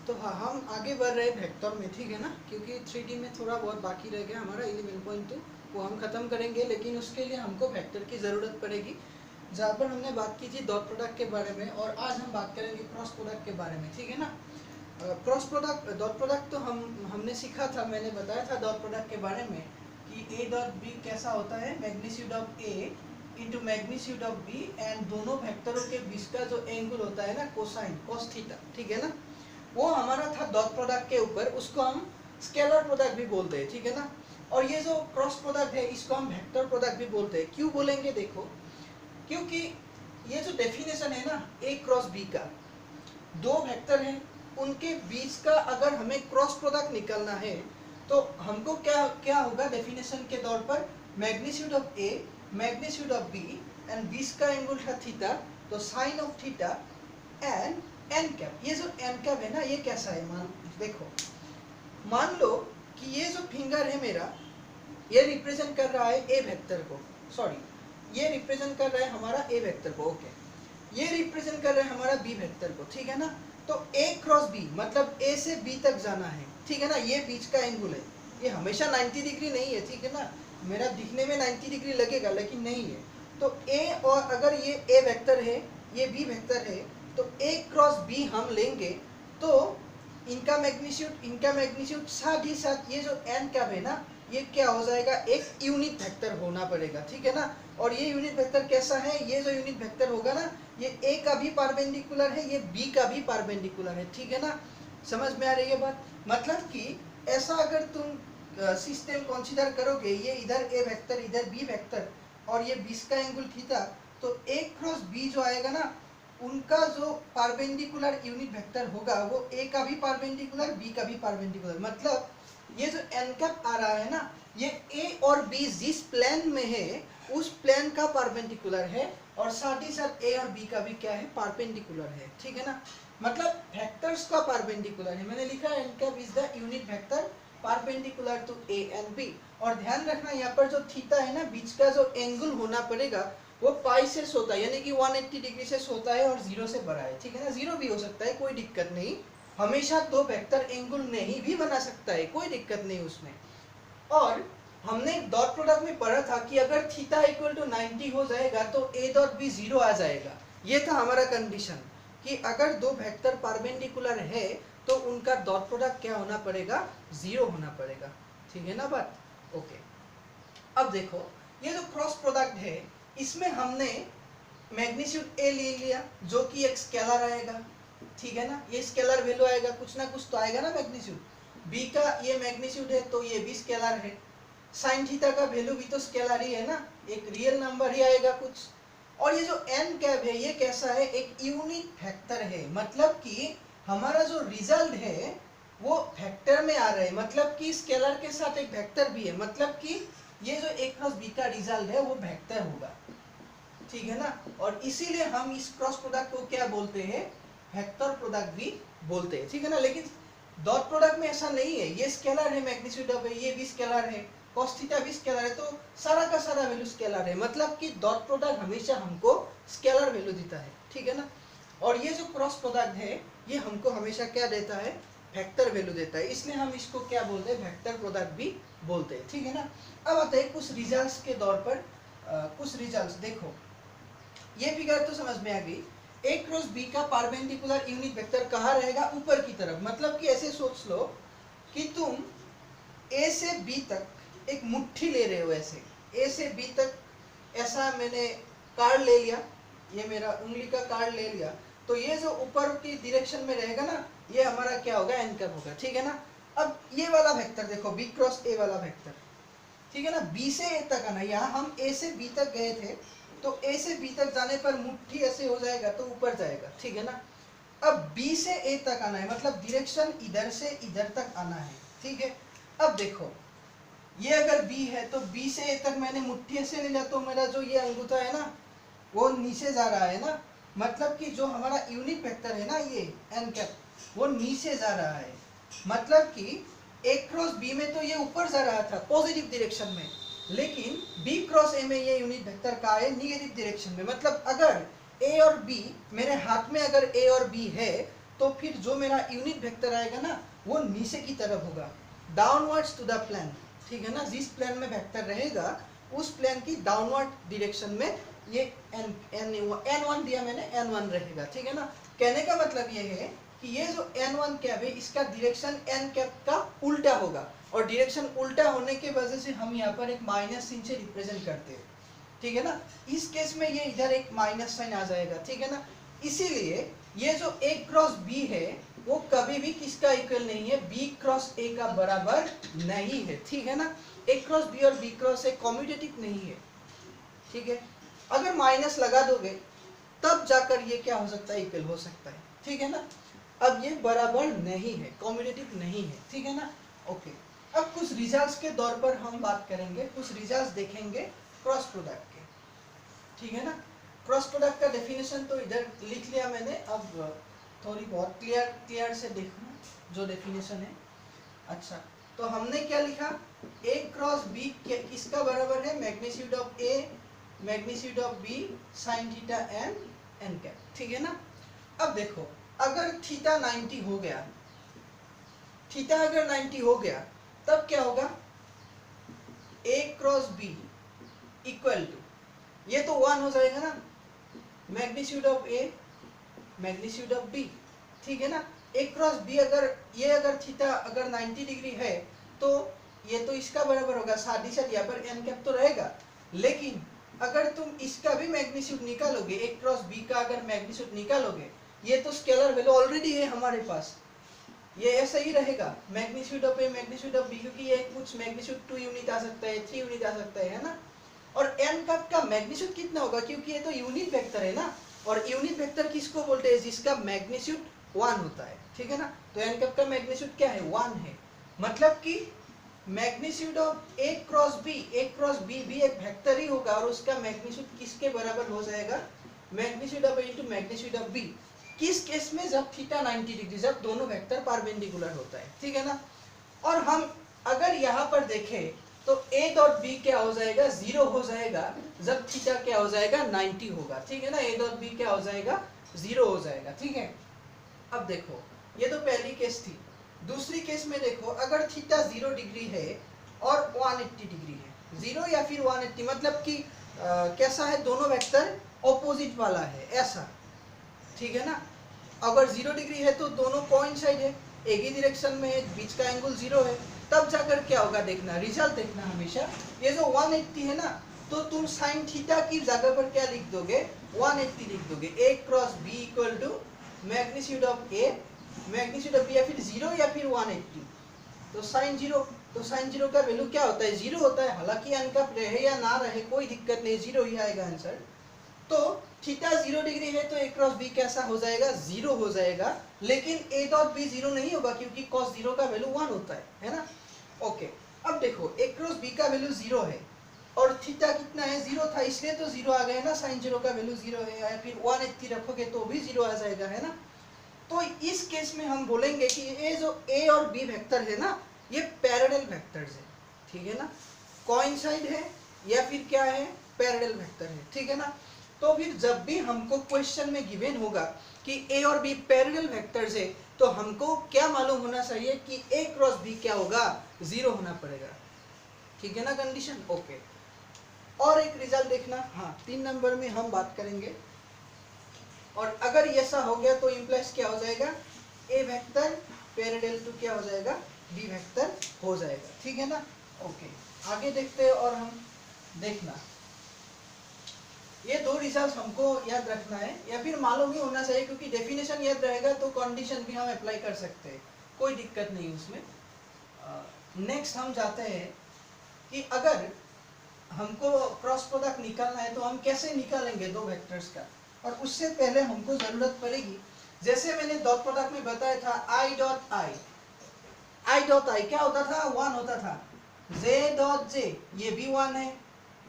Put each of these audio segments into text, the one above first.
तो हाँ, हम आगे बढ़ रहे हैं वेक्टर में, ठीक है ना, क्योंकि 3D में थोड़ा बहुत बाकी रह गया हमारा 11.2, वो हम ख़त्म करेंगे, लेकिन उसके लिए हमको वेक्टर की ज़रूरत पड़ेगी। जहाँ पर हमने बात की थी डॉट प्रोडक्ट के बारे में, और आज हम बात करेंगे क्रॉस प्रोडक्ट के बारे में, ठीक है ना। क्रॉस प्रोडक्ट, डॉट प्रोडक्ट तो हमने सीखा था, मैंने बताया था डॉट प्रोडक्ट के बारे में कि ए डॉट बी कैसा होता है, magnitude of A into magnitude of B, and दोनों वेक्टरों के बीच का जो एंगल होता है ना, कोसाइन, कोस थीटा, ठीक है ना, वो हमारा था डॉट प्रोडक्ट के ऊपर। उसको हम स्केलर प्रोडक्ट भी बोलते हैं, ठीक है ना। और ये जो क्रॉस प्रोडक्ट है इसको हम वेक्टर प्रोडक्ट भी बोलते हैं। क्यों बोलेंगे, देखो, क्योंकि ये जो डेफिनेशन है ना ए क्रॉस बी का, दो वेक्टर हैं, उनके बीच का अगर हमें क्रॉस प्रोडक्ट निकालना है तो हमको क्या क्या होगा डेफिनेशन के तौर पर, magnitude of A magnitude of B and बीच का एंगल था थीटा, तो sine of theta and N cap. ये जो एन कैप है ना, ये कैसा है, देखो, मान लो कि ये जो फिंगर है मेरा, ये रिप्रेजेंट कर रहा है ए वेक्टर को, सॉरी, ये रिप्रेजेंट कर रहा है हमारा ए वेक्टर को, ओके, ये रिप्रेजेंट कर रहा है हमारा बी वेक्टर को, ठीक है ना। तो ए क्रॉस बी मतलब ए से बी तक जाना है, ठीक है ना, ये बीच का एंगल है, ये हमेशा 90 डिग्री नहीं है, ठीक है ना, मेरा दिखने में 90 डिग्री लगेगा लेकिन नहीं है। तो ए, और अगर ये ए वेक्टर है, ये बी वेक्टर है, तो ए क्रॉस बी हम लेंगे तो इनका मैग्नीट्यूड साथ ही साथ ये जो एन कैप है ना, ये क्या हो जाएगा, एक यूनिट वेक्टर होना पड़ेगा, ठीक है ना। और ये यूनिट वेक्टर कैसा है, ये जो यूनिट वेक्टर होगा ना, ये ए का भी परपेंडिकुलर है, ये बी का भी परपेंडिकुलर है, ठीक है ना। समझ में आ रही है बात, मतलब कि ऐसा अगर तुम सिस्टम कंसीडर करोगे, ये इधर ए वेक्टर इधर बी वेक्टर और ये बीच का एंगल थीटा, तो ए क्रॉस बी जो आएगा ना, उनका जो परपेंडिकुलर यूनिट वेक्टर होगा वो ए का भी परपेंडिकुलर बी का भी परपेंडिकुलर, मतलब ये जो एन कैप आ रहा है ना, ये ए और बी जिस प्लेन में है उस प्लेन का परपेंडिकुलर है, और साथ ही साथ ए और बी का भी क्या है, परपेंडिकुलर है, ठीक है ना। मतलब वेक्टर्स का परपेंडिकुलर है, मैंने लिखा है N cap is the unit vector perpendicular to A and B. और ध्यान रखना यहाँ पर जो थीटा है ना, बीच का जो एंगल होना पड़ेगा वो पाई से होता है, यानी कि 180 डिग्री से होता है और 0 से बड़ा है, ठीक है ना। 0 भी हो सकता है, कोई दिक्कत नहीं, हमेशा दो वेक्टर एंगल नहीं भी बना सकता है, कोई दिक्कत नहीं उसमें। और हमने डॉट प्रोडक्ट में पढ़ा था कि अगर थीटा इक्वल टू 90 हो जाएगा तो ए डॉट बी 0 आ जाएगा। ये था हमारा कंडीशन कि अगर दो वेक्टर परपेंडिकुलर है तो उनका डॉट प्रोडक्ट क्या होना पड़ेगा, 0 होना पड़ेगा, ठीक है ना बात, ओके। अब देखो, ये जो क्रॉस प्रोडक्ट है इसमें हमने मैग्नीट्यूड ए ले लिया जो कि एक स्केलर आएगा, ठीक है ना, ये स्केलर वैल्यू आएगा, कुछ ना कुछ तो आएगा ना मैग्नीट्यूड। बी का ये मैग्नीट्यूड है तो ये भी स्केलर है, साइन थीटा का वैल्यू भी तो स्केलर ही है ना, एक रियल नंबर ही आएगा कुछ। और ये जो एन कैप है ये कैसा है, एक यूनिट वेक्टर है, मतलब कि हमारा जो रिजल्ट है वो वेक्टर में आ रहा है, मतलब कि स्केलर के साथ एक वेक्टर भी है, मतलब कि ये जो ए क्रॉस बी का रिजल्ट है वो वेक्टर होगा, ठीक है ना। और इसीलिए हम इस क्रॉस प्रोडक्ट को क्या बोलते हैं, वेक्टर प्रोडक्ट भी बोलते हैं, ठीक है ना। लेकिन डॉट प्रोडक्ट में ऐसा नहीं है, ये स्केलर है मैग्नीट्यूड ऑफ, ये भी स्केलर है, cos थीटा भी स्केलर है, तो सारा का सारा वैल्यू स्केलर है, मतलब कि डॉट प्रोडक्ट हमेशा हमको स्केलर वैल्यू देता है, ठीक है ना। और ये जो क्रॉस प्रोडक्ट है ये हमको हमेशा क्या देता है, वेक्टर वैल्यू देता है, इसलिए हम इसको क्या बोलते हैं, वेक्टर प्रोडक्ट भी बोलते हैं, ठीक है ना। अब आते हैं कुछ रिजल्ट्स के तौर पर, कुछ रिजल्ट्स देखो, ये फिगर तो समझ में आ गई। ए क्रॉस बी का परपेंडिकुलर यूनिट वेक्टर कहाँ रहेगा, ऊपर की तरफ, मतलब कि ऐसे सोच लो कि तुम ए से बी तक एक मुट्ठी ले रहे हो, ऐसे ए से बी तक, ऐसा मैंने कार्ड ले लिया, ये मेरा उंगली का कार्ड ले लिया, तो ये जो ऊपर की डायरेक्शन में रहेगा ना, ये हमारा क्या होगा, एन कैप होगा, ठीक है ना। अब ये वाला वेक्टर देखो, बी क्रॉस ए वाला वेक्टर, ठीक है ना, बी से ए तक आना, यहाँ हम ए से बी तक गए थे, तो ए से बी तक जाने पर मुट्ठी ऐसे हो जाएगा तो ऊपर जाएगा, ठीक है ना। अब बी से ए तक आना है, मतलब डायरेक्शन इधर से इधर तक आना है, ठीक है। अब देखो, ये अगर बी है तो बी से ए तक मैंने मुट्ठी ऐसे ले लिया, तो मेरा जो ये अंगूठा है ना वो नीचे जा रहा है ना, मतलब कि जो हमारा यूनिट वेक्टर है ना ये एन कैप, वो नीचे जा रहा है, मतलब कि ए क्रॉस बी में तो ये ऊपर जा रहा था पॉजिटिव डायरेक्शन में, लेकिन बी क्रॉस ए में ये यूनिट वेक्टर का है निगेटिव डायरेक्शन में। मतलब अगर ए और बी, मेरे हाथ में अगर ए और बी है तो फिर जो मेरा यूनिट वेक्टर आएगा ना वो नीचे की तरफ होगा, डाउनवर्ड्स टू द प्लेन, ठीक है ना। जिस प्लेन में वेक्टर रहेगा उस प्लेन की डाउनवर्ड डायरेक्शन में ये n1 दिया मैंने, n1 रहेगा, ठीक है ना। कहने का मतलब ये है कि ये जो n1 कैप है इसका डायरेक्शन n कैप का उल्टा होगा, और डायरेक्शन उल्टा होने के वजह से हम यहाँ पर एक माइनस साइन से रिप्रेजेंट करते हैं, ठीक है ना। इस केस में ये इधर एक माइनस साइन आ जाएगा, ठीक है ना। इसीलिए ये जो a क्रॉस b है वो कभी भी किसका इक्वल नहीं है, b क्रॉस a का बराबर नहीं है, ठीक है ना। a क्रॉस b और b क्रॉस a कम्यूटेटिव नहीं है, ठीक है। अगर माइनस लगा दोगे तब जाकर ये क्या हो सकता है, इक्वल हो सकता है, ठीक है ना। अब ये बराबर नहीं है, कम्यूटेटिव नहीं है, ठीक है ना। ओके, अब कुछ रिजल्ट्स के दौर पर हम बात करेंगे, कुछ रिजल्ट्स देखेंगे क्रॉस प्रोडक्ट के, ठीक है ना। क्रॉस प्रोडक्ट का डेफिनेशन तो इधर लिख लिया मैंने, अब थोड़ी बहुत क्लियर से देखना जो डेफिनेशन है। अच्छा, तो हमने क्या लिखा, a क्रॉस b किसका बराबर है, magnitude of a magnitude of b sin theta n cap, ठीक है ना। अब देखो अगर थीटा 90 हो गया, थीटा अगर 90 हो गया तब क्या होगा, a cross b equal to, ये तो 1 हो जाएगा ना, magnitude of a magnitude of b, ठीक है ना। a क्रॉस b अगर थीटा अगर 90 डिग्री है तो ये तो इसका बराबर होगा, साथ ही साथ यहाँ पर n कैप तो रहेगा। लेकिन अगर तुम इसका भी मैग्नीट्यूड निकालोगे, a क्रॉस b का अगर मैग्नीट्यूड निकालोगे, ये तो स्केलर वैल्यू ऑलरेडी है हमारे पास, ये ऐसा ही रहेगा, magnitude of a magnitude of b, क्योंकि ये कुछ मैग्नीट्यूड 2 यूनिट आ सकता है, 3 यूनिट आ सकता है ना। और n कैप का मैग्नीट्यूड कितना होगा, क्योंकि ये तो यूनिट वेक्टर है ना, और यूनिट वेक्टर किसको बोलते हैं, जिसका मैग्नीट्यूड 1 होता है, ठीक है ना। तो n कैप का मैग्नीट्यूड क्या है, 1 है। मतलब कि magnitude of a cross b भी एक वेक्टर ही होगा, और उसका मैग्नीट्यूड किसके बराबर हो जाएगा, magnitude of a into magnitude of b। किस केस में, जब थीटा 90 डिग्री, जब दोनों वेक्टर परपेंडिकुलर होता है, ठीक है ना। और हम अगर यहाँ पर देखें तो a डॉट b क्या हो जाएगा, 0 हो जाएगा, जब थीटा क्या हो जाएगा, 90 होगा, ठीक है ना। a डॉट b क्या हो जाएगा, 0 हो जाएगा, ठीक है। अब देखो ये तो पहली केस थी। दूसरी केस में देखो, अगर थीटा 0 डिग्री है और 180 डिग्री है, 0 या फिर 180, मतलब कि कैसा है, दोनों वेक्टर ऑपोजिट वाला है ऐसा, ठीक है ना। अगर 0 डिग्री है तो दोनों कोइंसाइड है, एक ही डायरेक्शन में है, बीच का एंगल 0 है, तब जाकर क्या होगा देखना, रिजल्ट देखना हमेशा। ये जो 180 है ना, तो तुम साइन थीटा की जगह पर क्या लिख दोगे, 180 लिख दोगे। a cross b equal to magnitude of a magnitude of b, या फिर 0 या फिर 180, तो साइन 0, तो साइन 0 का वैल्यू क्या होता है, 0 होता है। हालांकि अनकप रहे या ना रहे कोई दिक्कत नहीं, 0 ही आएगा आंसर। तो थीटा 0 डिग्री है तो a क्रॉस b कैसा हो जाएगा, 0 हो जाएगा। लेकिन a डॉट b 0 नहीं होगा, क्योंकि cos 0 का वैल्यू 1 होता है ना। ओके, अब देखो a क्रॉस b का वैल्यू 0 है और थीटा कितना है, 0 था, इसलिए तो 0 आ गया ना, साइन 0 का वैल्यू 0 है, या फिर 180 रखोगे तो भी 0 आ जाएगा, है ना। तो इस केस में हम बोलेंगे कि ये जो a और b वेक्टर है ना, ये पैरेलल वेक्टर्स है, ठीक है ना, कोइंसाइड है या फिर क्या है, पैरेलल वेक्टर है, ठीक है ना। तो फिर जब भी हमको क्वेश्चन में गिवन होगा कि a और b पैरेलल वेक्टर्स है, तो हमको क्या मालूम होना चाहिए कि a क्रॉस b क्या होगा, 0 होना पड़ेगा, ठीक है ना कंडीशन। ओके, और एक रिजल्ट देखना, हाँ 3 नंबर में हम बात करेंगे। और अगर ऐसा हो गया तो इम्प्लाइज क्या हो जाएगा, a वेक्टर पैरेलल टू क्या हो जाएगा, b वेक्टर हो जाएगा, ठीक है ना। ओके, आगे देखते हैं। और हम देखना, ये 2 रिजल्ट हमको याद रखना है, या फिर मालूम ही होना चाहिए, क्योंकि डेफिनेशन याद रहेगा तो कंडीशन भी हम अप्लाई कर सकते हैं, कोई दिक्कत नहीं उसमें। नेक्स्ट हम जाते हैं कि अगर हमको क्रॉस प्रोडक्ट निकालना है तो हम कैसे निकालेंगे दो वेक्टर्स का। और उससे पहले हमको ज़रूरत पड़ेगी, जैसे मैंने डॉट प्रोडक्ट में बताया था, आई डॉट आई क्या होता था, 1 होता था, जे डॉट जे ये भी 1 है,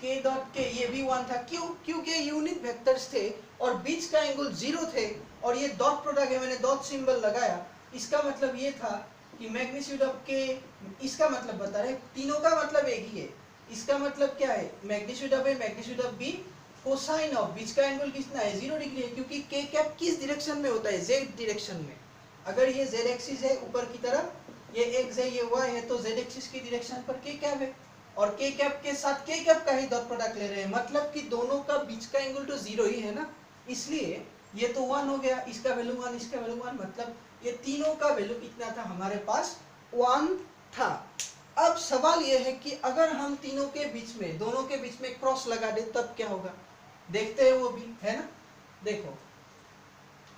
के डॉट के ये भी 1 था। क्यों, क्योंकि यूनिट वेक्टर्स थे और बीच का एंगल 0 थे, और ये डॉट प्रोडक्ट है, मैंने डॉट सिंबल लगाया, इसका मतलब ये था कि मैग्नीट्यूड ऑफ के, इसका मतलब बता रहे, तीनों का मतलब एक ही है। इसका मतलब क्या है, magnitude of A magnitude of B cosine of बीच का एंगल कितना है, 0 डिग्री है, क्योंकि के कैप किस डायरेक्शन में होता है, जेड डायरेक्शन में, अगर ये z एक्सिस है ऊपर की तरफ, ये x है ये y है, तो z एक्सिस की डायरेक्शन पर k कैप है और k कैप के साथ k कैप का ही डॉट प्रोडक्ट ले रहे हैं, मतलब कि दोनों का बीच का एंगल तो 0 ही है ना, इसलिए ये तो 1 हो गया, इसका वैल्यू 1, इसका वैल्यू 1, मतलब ये तीनों का वैल्यू कितना था हमारे पास 1 था। अब सवाल ये है कि अगर हम तीनों के बीच में, दोनों के बीच में क्रॉस लगा दे तब क्या होगा, देखते हैं वो भी, है ना। देखो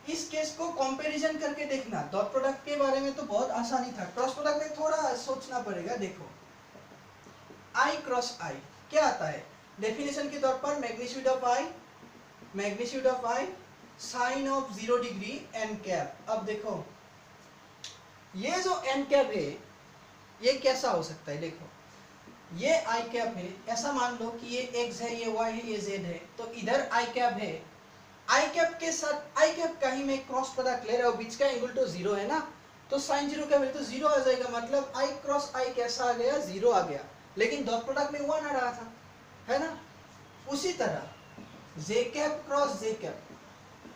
इस केस को कंपैरिजन करके देखना, डॉट प्रोडक्ट के बारे में तो बहुत आसानी था, क्रॉस प्रोडक्ट में थोड़ा सोचना पड़ेगा। देखो I क्रॉस I क्या आता है, डेफिनेशन के तौर पर magnitude of I sine of 0 degree n cap. अब देखो ये जो n कैप है ये कैसा हो सकता है, देखो ये I कैप है, ऐसा मान लो कि ये x है, ये y है, ये z है, तो इधर I कैप है, I कैप के साथ I कैप का ही मैं क्रॉस प्रोडक्ट ले रहा हूँ, बीच का एंगल तो 0 है ना, तो साइन 0 का वैल्यू तो 0 आ जाएगा, मतलब I क्रॉस I कैसा आ गया, 0 आ गया, लेकिन डॉट प्रोडक्ट में 1 आ रहा था, है ना। उसी तरह j cap cross j cap,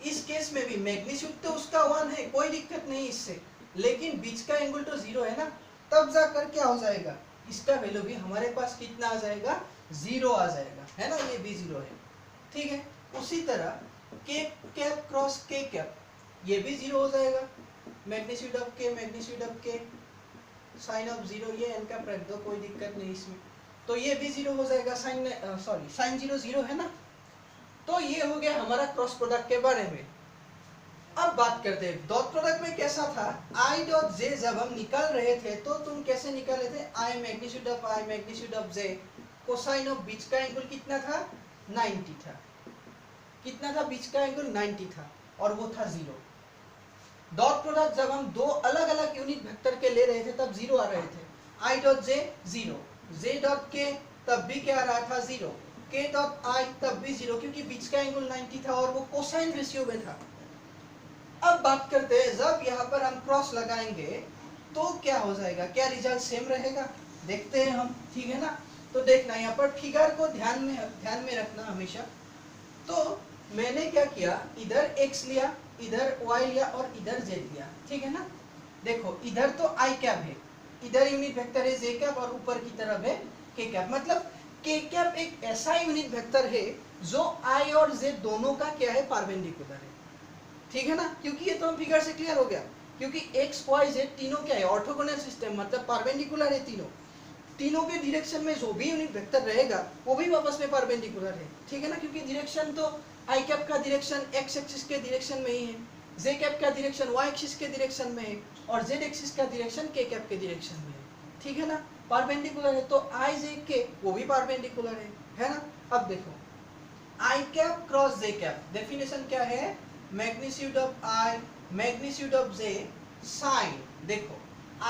इस केस में भी मैग्नीट्यूड तो उसका 1 है, कोई दिक्कत नहीं इससे, लेकिन बीच का एंगल तो 0 है ना, तब जाकर क्या हो जाएगा, इसका वैल्यू भी हमारे पास कितना आ जाएगा, 0 आ जाएगा, है ना, ये भी 0 है, ठीक है। उसी तरह k cap cross k cap, ये भी 0 हो जाएगा, magnitude of k sine of 0, ये n का रख दो, कोई दिक्कत नहीं इसमें, तो ये भी 0 हो जाएगा, साइन 0 0 है ना। तो ये हो गया हमारा क्रॉस प्रोडक्ट के बारे में। अब बात करते हैं डॉट प्रोडक्ट में कैसा था, I डॉट j जब हम निकाल रहे थे तो तुम कैसे निकाले थे, I magnitude of j, cosine of बीच का एंगल कितना था, 90 था, कितना था बीच का एंगल, 90 था, और वो था 0। डॉट प्रोडक्ट जब हम दो अलग अलग यूनिट वेक्टर के ले रहे थे तब 0 आ रहे थे, I dot j 0, j dot k तब भी क्या आ रहा था, 0, k डॉट I तब भी 0, क्योंकि बीच का एंगल 90 था और वो कोसाइन रेशियो में था। अब बात करते हैं जब यहाँ पर हम क्रॉस लगाएंगे तो क्या हो जाएगा, क्या रिजल्ट सेम रहेगा, देखते हैं हम, ठीक है ना। तो देखना यहाँ पर फिगर को ध्यान में रखना हमेशा। तो मैंने क्या किया, इधर x लिया, इधर y लिया और इधर z लिया, ठीक है ना। देखो इधर तो I कैप है, इधर यूनिट वेक्टर है j कैप और ऊपर की तरफ है k कैप, मतलब k कैप एक ऐसा यूनिट वेक्टर है जो I और z दोनों का क्या है, परपेंडिकुलर है, ठीक है ना। क्योंकि ये तो हम फिगर से क्लियर हो गया, क्योंकि x y z तीनों क्या है, ऑर्थोगोनल सिस्टम, मतलब परपेंडिकुलर है, तीनों के डायरेक्शन में जो भी यूनिट वेक्टर रहेगा वो भी आपस में परपेंडिकुलर है, ठीक है ना। क्योंकि डायरेक्शन तो I कैप का डायरेक्शन x एक्सिस के डायरेक्शन में ही है, j कैप का डायरेक्शन y एक्सिस के डायरेक्शन में है और z एक्सिस का डायरेक्शन k कैप के डायरेक्शन में है, ठीक है ना, परपेंडिकुलर है, तो I j k वो भी परपेंडिकुलर है ना। अब देखो I cap cross j cap, definition क्या है, मैग्नीट्यूड ऑफ j साइन, देखो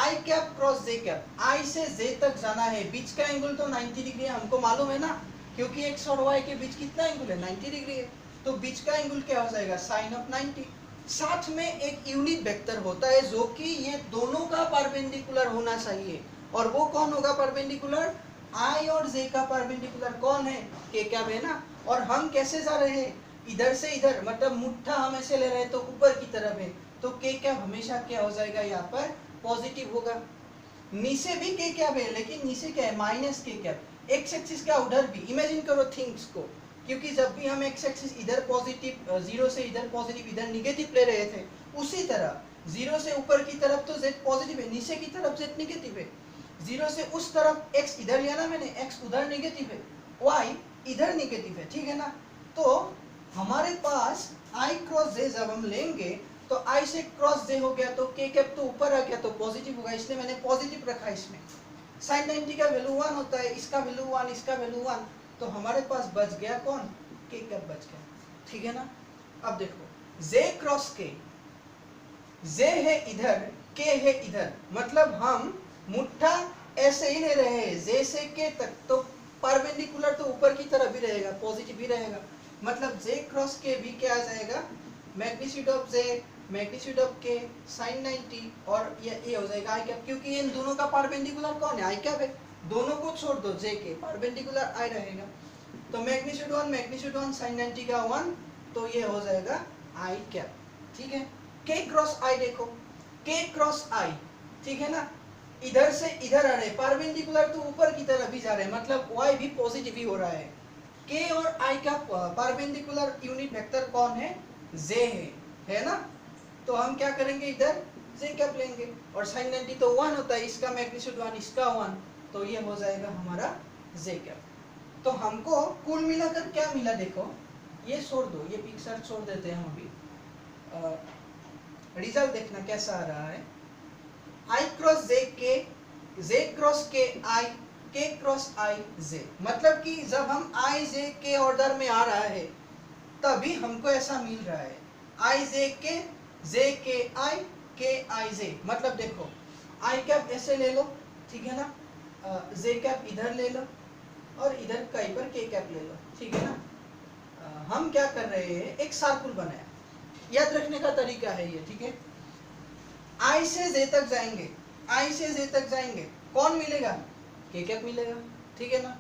I cap cross j cap, I से j तक जाना है, बीच का एंगल तो 90 डिग्री है, हमको मालूम है ना, क्योंकि x और y के बीच कितना एंगल है, 90 डिग्री है, तो बीच का एंगल क्या हो जाएगा, साइन ऑफ 90। साथ में एक यूनिट वेक्टर होता है जो कि ये दोनों का परपेंडिकुलर होना चाहिए, और वो कौन होगा परपेंडिकुलर, I और j का परपेंडिकुलर कौन है, k कैप है ना। और हम कैसे जा रहे हैं, इधर से इधर, मतलब मुट्ठा हम ऐसे ले रहे हैं तो ऊपर की तरफ है, तो k कैप हमेशा क्या हो जाएगा, यहाँ पर पॉजिटिव होगा। नीचे भी k कैप है, लेकिन नीचे क्या है, minus k cap, x axis का उधर भी, इमेजिन करो थिंग्स को, क्योंकि जब भी हम x एक्सिस इधर पॉजिटिव, 0 से इधर पॉजिटिव, इधर निगेटिव ले रहे थे, उसी तरह 0 से ऊपर की तरफ तो z पॉजिटिव है, नीचे की तरफ z निगेटिव है, 0 से उस तरफ x इधर लिया ना मैंने, x उधर निगेटिव है, y इधर निगेटिव है, ठीक है ना। तो हमारे पास I क्रॉस j जब हम लेंगे तो I से क्रॉस j हो गया, तो k कैप तो ऊपर आ गया तो पॉजिटिव होगा, इसलिए मैंने पॉजिटिव रखा इसमें। साइन 90 का वैल्यू 1 होता है, इसका वैल्यू 1, इसका वैल्यू 1, तो हमारे पास बच गया कौन, k कैप बच गया, ठीक है ना। अब देखो j क्रॉस k, j है इधर, k है इधर, मतलब हम मुट्ठा ऐसे ही ले रहे हैं j से k तक, तो परपेंडिकुलर तो ऊपर की तरफ भी रहेगा, पॉजिटिव भी रहेगा, मतलब j क्रॉस k भी क्या आ जाएगा, magnitude of j magnitude of k sine 90, और ये हो जाएगा I कैप, क्योंकि इन दोनों का परपेंडिकुलर कौन है, I कैप है, दोनों को छोड़ दो, j के परपेंडिकुलर I रहेगा, तो मैग्नीट्यूड 1 साइन 90 का 1, तो ये हो जाएगा I कैप, ठीक है। k क्रॉस I देखो, k क्रॉस i, ठीक है ना, इधर से इधर आ रहे हैं, परपेंडिकुलर तो ऊपर की तरफ भी जा रहे हैं, मतलब y भी पॉजिटिव ही हो रहा है। k और i का परपेंडिकुलर यूनिट वेक्टर कौन है, j है ना। तो हम क्या करेंगे, इधर j कैप लेंगे, और sin 90 तो 1 होता है, इसका मैग्नीट्यूड 1, इसका 1, तो ये हो जाएगा हमारा j कैप। तो हमको कुल मिलाकर क्या मिला, देखो ये छोड़ दो, ये पिक्चर छोड़ देते हैं हम अभी, रिजल्ट देखना कैसा आ रहा है। I cross j cross k i, k cross i j, मतलब कि जब हम i j k ऑर्डर में आ रहा है तभी हमको ऐसा मिल रहा है, i j k i k i j, मतलब देखो i कैप ऐसे ले लो, ठीक है ना, j कैप इधर ले लो और इधर कहीं पर k कैप ले लो, ठीक है ना। हम क्या कर रहे हैं, एक सर्कुल बनाया, याद रखने का तरीका है ये, ठीक है। I से J तक जाएंगे, I से J तक जाएंगे, कौन मिलेगा, k कैप मिलेगा, ठीक है ना।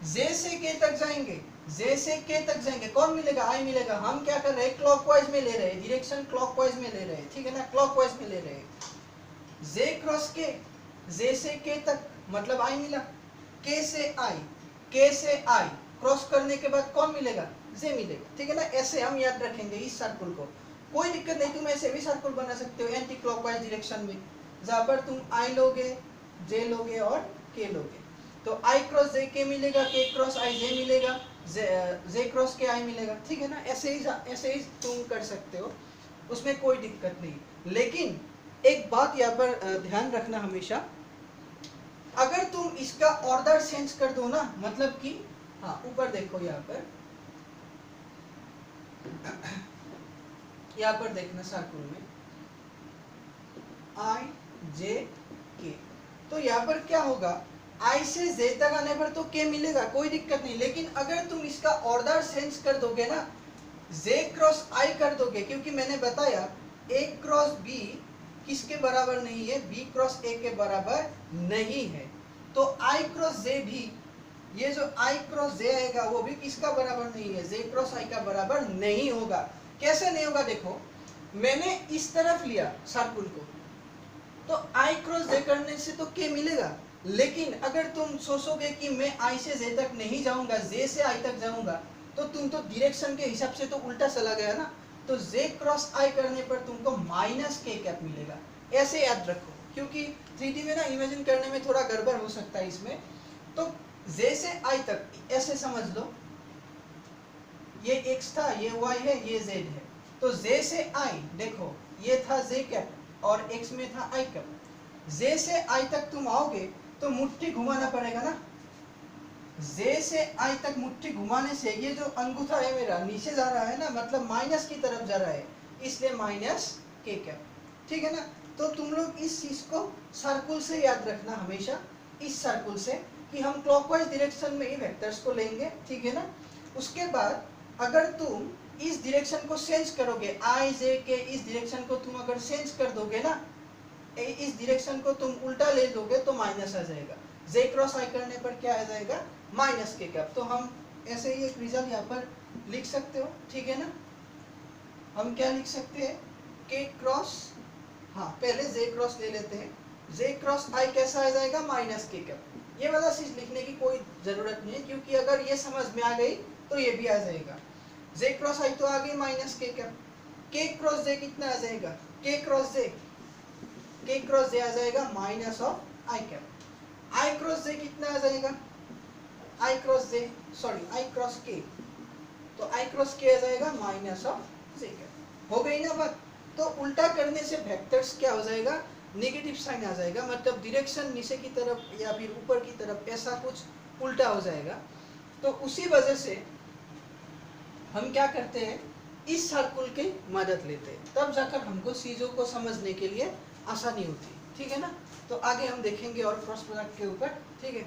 J से k तक जाएंगे, J से k तक जाएंगे, कौन मिलेगा, I मिलेगा। हम क्या कर रहे हैं, क्लॉकवाइज में ले रहे हैं, डायरेक्शन क्लॉकवाइज में ले रहे हैं, ठीक है ना, क्लॉकवाइज में ले रहे हैं। J क्रॉस k, J से k तक, मतलब I मिला, k से I क्रॉस करने के बाद कौन मिलेगा, J मिलेगा, ठीक है ना। ऐसे हम याद रखेंगे इस सर्कुल को, कोई दिक्कत नहीं, तुम ऐसे भी सर्कुल बना सकते हो एंटी क्लॉकवाइज डायरेक्शन में, जहां पर तुम I लोगे, J लोगे और K लोगे। तो I क्रॉस J K मिलेगा, K क्रॉस I J मिलेगा, J क्रॉस K I मिलेगा, ठीक है ना। ऐसे ही तुम कर सकते हो, उसमें कोई दिक्कत नहीं। लेकिन एक बात यहाँ पर ध्यान रखना हमेशा, अगर तुम इसका ऑर्डर चेंज कर दो ना, मतलब कि हाँ ऊपर देखो, यहाँ पर देखना सर्कुल में I J K, तो यहाँ पर क्या होगा, I से J तक आने पर तो K मिलेगा, कोई दिक्कत नहीं। लेकिन अगर तुम इसका ऑर्डर चेंज कर दोगे ना, J क्रॉस I कर दोगे, क्योंकि मैंने बताया A क्रॉस B किसके बराबर नहीं है, B क्रॉस A के बराबर नहीं है, तो I क्रॉस J भी, ये जो I क्रॉस J आएगा वो भी किसका बराबर नहीं है, J क्रॉस I का बराबर नहीं होगा। कैसे नहीं होगा, देखो मैंने इस तरफ लिया सर्कुल को, तो I क्रॉस J करने से तो K मिलेगा, लेकिन अगर तुम सोचोगे कि मैं I से J तक नहीं जाऊंगा, J से I तक जाऊंगा, तो तुम तो डायरेक्शन के हिसाब से तो उल्टा चला गया ना। तो J क्रॉस I करने पर तुमको माइनस K कैप मिलेगा, ऐसे याद रखो, क्योंकि 3D में ना इमेजिन करने में थोड़ा गड़बड़ हो सकता है इसमें। तो J से I तक ऐसे समझ लो, ये X था, ये Y है, ये Z है, तो J से I देखो, ये था J कैप और X में था I कैप। J से I तक तुम आओगे तो मुट्ठी घुमाना पड़ेगा ना, J से I तक मुट्ठी घुमाने से ये जो अंगूठा है मेरा नीचे जा रहा है ना, मतलब माइनस की तरफ जा रहा है, इसलिए माइनस K कैप, ठीक है ना। तो तुम लोग इस चीज को सर्कुल से याद रखना हमेशा, इस सर्कुल से, कि हम क्लॉकवाइज डायरेक्शन में ही वेक्टर्स को लेंगे, ठीक है ना। उसके बाद अगर तुम इस डायरेक्शन को चेंज करोगे, I J K इस डायरेक्शन को तुम अगर चेंज कर दोगे ना, इस डायरेक्शन को तुम उल्टा ले दोगे तो माइनस आ जाएगा, J क्रॉस I करने पर क्या आ जाएगा, माइनस K कैप। तो हम ऐसे ही एक रिजल्ट यहाँ पर लिख सकते हो, ठीक है ना। हम क्या लिख सकते हैं, K क्रॉस, हाँ पहले J क्रॉस ले लेते हैं, J क्रॉस I कैसा आ जाएगा, माइनस K कैप। ये वाला चीज लिखने की कोई जरूरत नहीं है, क्योंकि अगर ये समझ में आ गई तो ये भी आ जाएगा। J क्रॉस I तो आ गई minus K cap, K cross J कितना आ जाएगा, K क्रॉस J आ जाएगा minus of I cap. I cross J कितना आ जाएगा, I क्रॉस K, तो I क्रॉस K आ जाएगा माइनस ऑफ J कैप। हो गई ना बात। तो उल्टा करने से वेक्टर्स क्या हो जाएगा, नेगेटिव साइन आ जाएगा, मतलब डायरेक्शन नीचे की तरफ या फिर ऊपर की तरफ ऐसा कुछ उल्टा हो जाएगा। तो उसी वजह से हम क्या करते हैं, इस सर्कुल की मदद लेते हैं, तब जाकर हमको चीजों को समझने के लिए आसानी होती है, ठीक है ना। तो आगे हम देखेंगे और क्रॉस प्रोडक्ट के ऊपर, ठीक है।